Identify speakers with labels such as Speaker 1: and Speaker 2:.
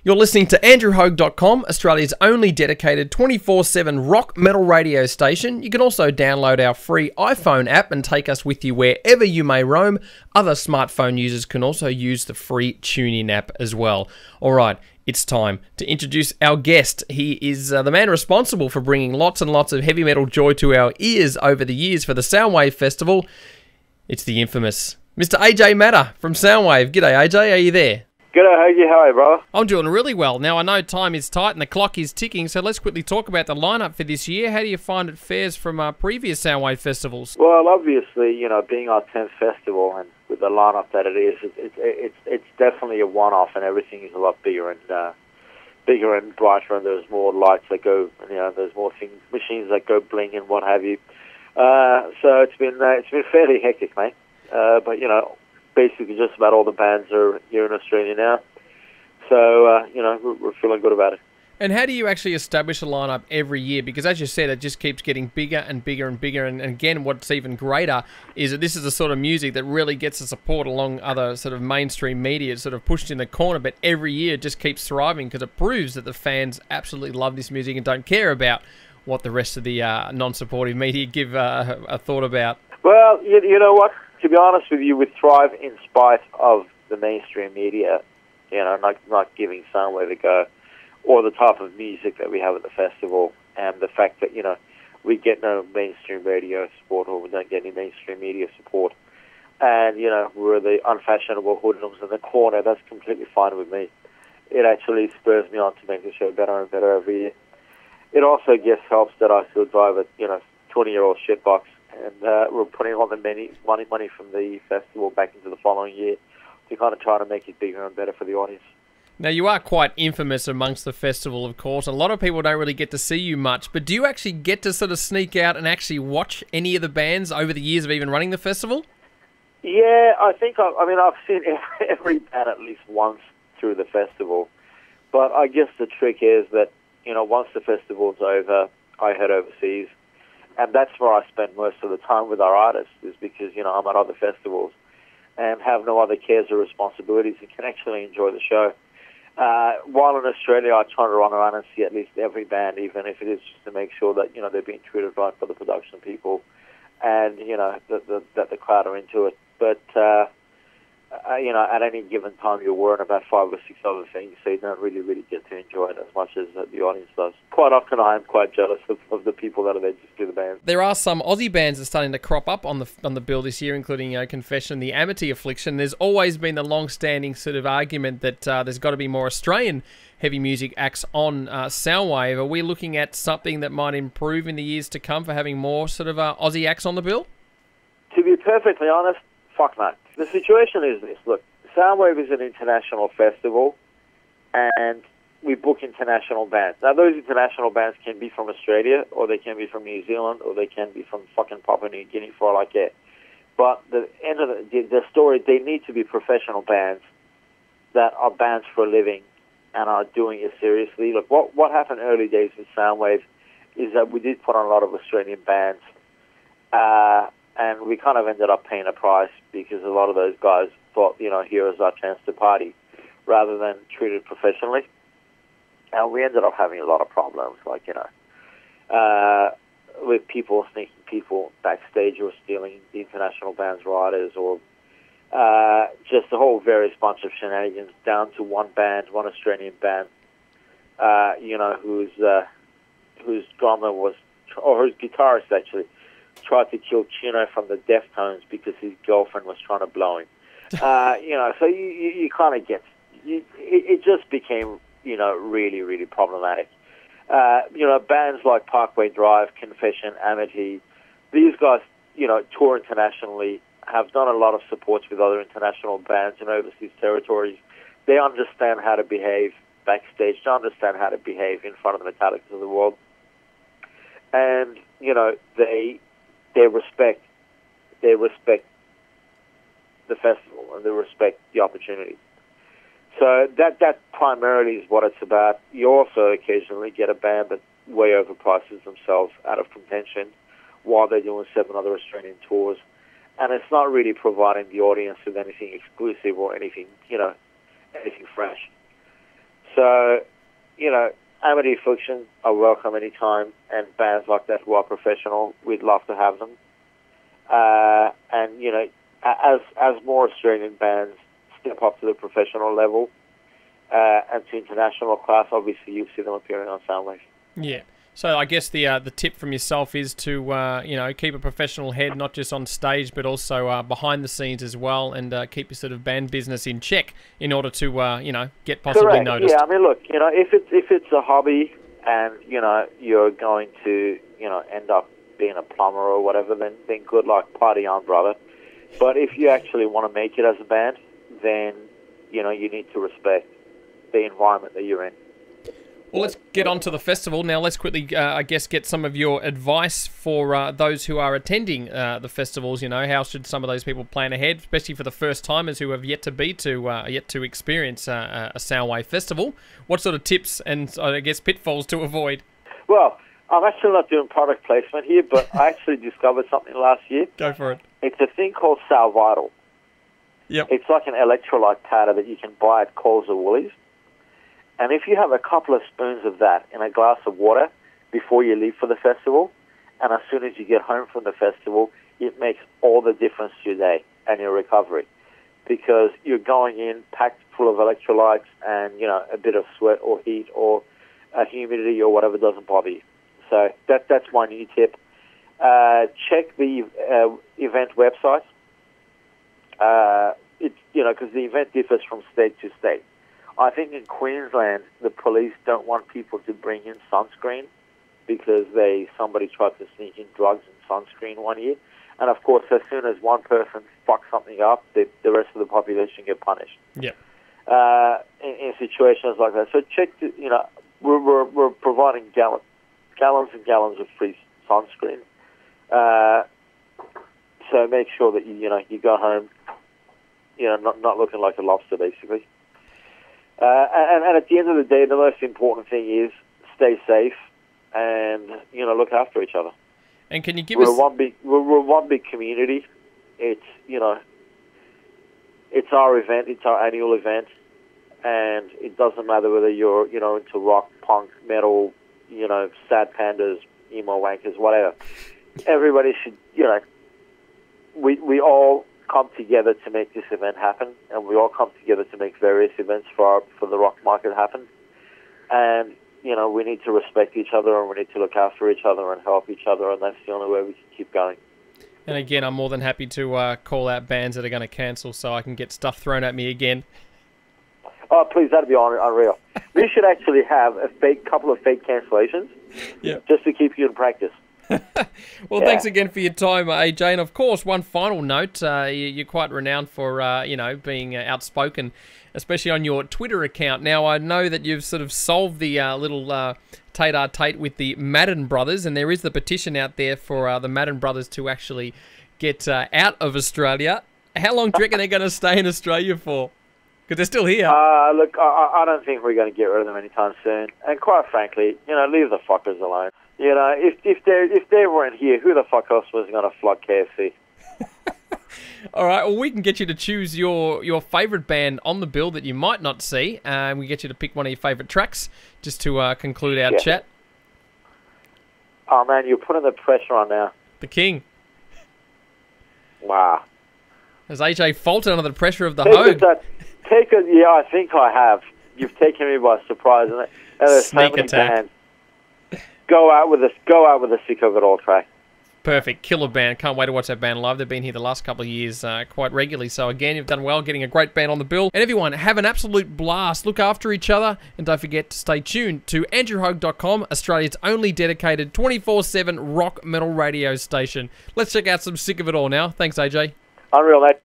Speaker 1: You're listening to AndrewHaug.com, Australia's only dedicated 24/7 rock metal radio station. You can also download our free iPhone app and take us with you wherever you may roam. Other smartphone users can also use the free TuneIn app as well. All right, it's time to introduce our guest. He is the man responsible for bringing lots and lots of heavy metal joy to our ears over the years for the Soundwave Festival. It's the infamous Mr. AJ Maddah from Soundwave. G'day AJ, are you there?
Speaker 2: G'day, Haugie. How are you, brother?
Speaker 1: I'm doing really well. Now, I know time is tight and the clock is ticking, so let's quickly talk about the lineup for this year. How do you find it fares from previous Soundwave festivals?
Speaker 2: Well, obviously, being our 10th festival and with the lineup that it is, it's definitely a one-off, and everything is a lot bigger and brighter, and there's more lights that go, there's more machines that go bling and what have you. So it's been fairly hectic, mate. But basically just about all the bands are here in Australia now. So, we're feeling good about it.
Speaker 1: And how do you actually establish a lineup every year? Because as you said, it just keeps getting bigger and bigger and bigger. And again, what's even greater is that this is the sort of music that really gets the support along other sort of mainstream media. It's sort of pushed in the corner, but every year it just keeps thriving because it proves that the fans absolutely love this music and don't care about what the rest of the non-supportive media give a thought about.
Speaker 2: Well, you know what? To be honest with you, we thrive in spite of the mainstream media, not giving Soundwave a go, or the type of music that we have at the festival, and the fact that, we get no mainstream radio support, or we don't get any mainstream media support, and, we're the unfashionable hoodlums in the corner. That's completely fine with me. It actually spurs me on to make the show better and better every year. It also just helps that I still drive a, 20-year-old shitbox, and we're putting all the money from the festival back into the following year to kind of try to make it bigger and better for the audience.
Speaker 1: Now, you are quite infamous amongst the festival, of course. A lot of people don't really get to see you much, but do you actually get to sort of sneak out and actually watch any of the bands over the years of even running the festival?
Speaker 2: Yeah, I think, I've seen every band at least once through the festival, but I guess the trick is that, once the festival's over, I head overseas. And that's where I spend most of the time with our artists, is because, I'm at other festivals and have no other cares or responsibilities and can actually enjoy the show. While in Australia, I try to run around and see at least every band, even if it is just to make sure that, they're being treated right by the production people and, that the crowd are into it. But, at any given time, you're worrying about 5 or 6 other things, so you don't really get to enjoy it as much as the audience does. Quite often, I am quite jealous of the people that are there just to do the band.
Speaker 1: There are some Aussie bands that are starting to crop up on the bill this year, including Confession, the Amity Affliction. There's always been the long-standing sort of argument that there's got to be more Australian heavy music acts on Soundwave. Are we looking at something that might improve in the years to come for having more sort of Aussie acts on the bill?
Speaker 2: To be perfectly honest, fuck no. The situation is this. Look, Soundwave is an international festival, and we book international bands. Now, those international bands can be from Australia, or they can be from New Zealand, or they can be from fucking Papua New Guinea, for all I care. But the end of the story, they need to be professional bands that are bands for a living and are doing it seriously. Look, what happened early days with Soundwave is that we did put on a lot of Australian bands, and we kind of ended up paying a price because a lot of those guys thought, here is our chance to party, rather than treat it professionally. And we ended up having a lot of problems, like, with people sneaking people backstage or stealing the international band's riders, or just a whole various bunch of shenanigans, down to one Australian band, whose drummer was, or whose guitarist actually, tried to kill Chino from the Deftones because his girlfriend was trying to blow him. So you kind of get, it just became, really problematic. Bands like Parkway Drive, Confession, Amity, these guys, tour internationally, have done a lot of supports with other international bands in overseas territories. They understand how to behave backstage. They understand how to behave in front of the Metallicas of the world. And, they respect the festival, and they respect the opportunity. So that primarily is what it's about. You also occasionally get a band that way overprices themselves out of contention while they're doing 7 other Australian tours, and it's not really providing the audience with anything exclusive or anything, anything fresh. So, Amity Affliction are welcome anytime, and bands like that who are professional, we'd love to have them. And, as more Australian bands step up to the professional level and to international class, obviously you'll see them appearing on Soundwave.
Speaker 1: Yeah. So I guess the tip from yourself is to keep a professional head, not just on stage, but also behind the scenes as well, and keep your sort of band business in check in order to get possibly
Speaker 2: Correct.
Speaker 1: noticed.
Speaker 2: Yeah, I mean, look, if it's a hobby and you're going to end up being a plumber or whatever, then good luck, party on, brother. But if you actually want to make it as a band, then you need to respect the environment that you're in.
Speaker 1: Well, let's get on to the festival. Now, let's quickly, get some of your advice for those who are attending the festivals. How should some of those people plan ahead, especially for the first-timers who have yet to experience a Soundwave festival? What sort of tips and, pitfalls to avoid?
Speaker 2: Well, I'm actually not doing product placement here, but I actually discovered something last year.
Speaker 1: Go for it.
Speaker 2: It's a thing called Sal Vital.
Speaker 1: Yep.
Speaker 2: It's like an electrolyte powder that you can buy at Coles or Woolies. And if you have a couple of spoons of that in a glass of water before you leave for the festival, and as soon as you get home from the festival, it makes all the difference to your day and your recovery. Because you're going in packed full of electrolytes and, a bit of sweat or heat or humidity or whatever doesn't bother you. So that's my new tip. Check the event website. Because the event differs from state to state. I think in Queensland, the police don't want people to bring in sunscreen because somebody tried to sneak in drugs and sunscreen one year. And, of course, as soon as one person fucks something up, the rest of the population get punished.
Speaker 1: Yeah.
Speaker 2: In situations like that. So check, we're providing gallons and gallons of free sunscreen. So make sure that, you go home, not looking like a lobster, basically. And at the end of the day, the most important thing is stay safe and, look after each other.
Speaker 1: And can you give
Speaker 2: us... We're one big community. It's, it's our event. It's our annual event. And it doesn't matter whether you're, into rock, punk, metal, sad pandas, emo wankers, whatever. Everybody should, we all come together to make this event happen, and we all come together to make various events for the rock market happen. And, we need to respect each other, and we need to look after each other and help each other, and that's the only way we can keep going.
Speaker 1: And again, I'm more than happy to call out bands that are going to cancel so I can get stuff thrown at me again.
Speaker 2: Oh, please, that'd be unreal. We should actually have a couple of fake cancellations just to keep you in practice.
Speaker 1: Well, thanks again for your time, AJ. And of course, one final note, you're quite renowned for, being outspoken, especially on your Twitter account. Now, I know that you've sort of solved the little Tate with the Madden brothers, and there is the petition out there for the Madden brothers to actually get out of Australia. How long do you reckon they're going to stay in Australia for? Because they're still here.
Speaker 2: Look, I don't think we're going to get rid of them anytime soon. And quite frankly, leave the fuckers alone. If they weren't here, who the fuck else was going to flood KFC?
Speaker 1: All right, well, we can get you to choose your favourite band on the bill that you might not see. We get you to pick one of your favourite tracks just to conclude our chat.
Speaker 2: Oh, man, you're putting the pressure on now.
Speaker 1: The King.
Speaker 2: Wow.
Speaker 1: Has AJ faltered under the pressure of the Haug?
Speaker 2: Yeah, I think I have. You've taken me by surprise. And there's
Speaker 1: Sneak
Speaker 2: so many
Speaker 1: attack.
Speaker 2: bands. Go out with a sick of it all track.
Speaker 1: Perfect. Killer band. Can't wait to watch that band live. They've been here the last couple of years quite regularly. So again, you've done well getting a great band on the bill. And everyone, have an absolute blast. Look after each other. And don't forget to stay tuned to AndrewHaug.com, Australia's only dedicated 24/7 rock metal radio station. Let's check out some Sick of It All now. Thanks, AJ.
Speaker 2: Unreal, mate.